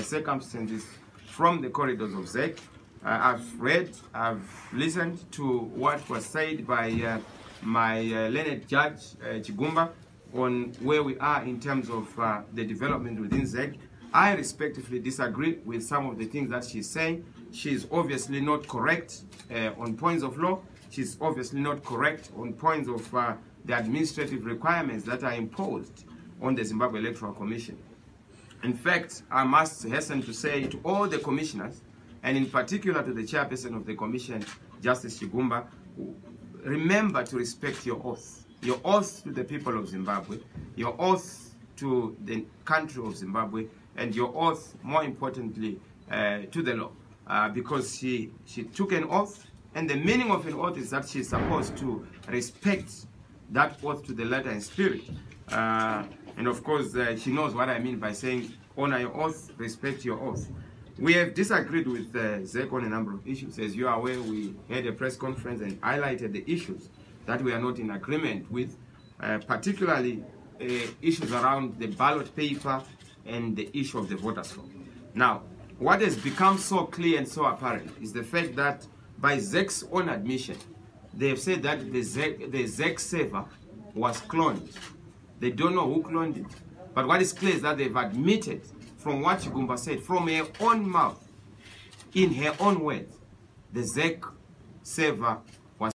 circumstances from the corridors of ZEC. I've read, I've listened to what was said by my learned judge, Chigumba, on where we are in terms of the development within ZEC. I respectively disagree with some of the things that she's saying. She's obviously not correct on points of law. She's obviously not correct on points of the administrative requirements that are imposed on the Zimbabwe Electoral Commission. In fact, I must hasten to say to all the commissioners, and in particular to the chairperson of the commission, Justice Chigumba, remember to respect your oath to the people of Zimbabwe, your oath to the country of Zimbabwe, and your oath, more importantly, to the law. Because she took an oath, and the meaning of an oath is that she's supposed to respect that oath to the letter and spirit. And of course, she knows what I mean by saying, honor your oath, respect your oath. We have disagreed with ZEC on a number of issues. As you are aware, we had a press conference and highlighted the issues that we are not in agreement with, particularly issues around the ballot paper and the issue of the voters' roll. Now, what has become so clear and so apparent is the fact that by ZEC's own admission, they have said that the ZEC server was cloned. They don't know who cloned it. But what is clear is that they've admitted, from what Chigumba said, from her own mouth, in her own words, the ZEC server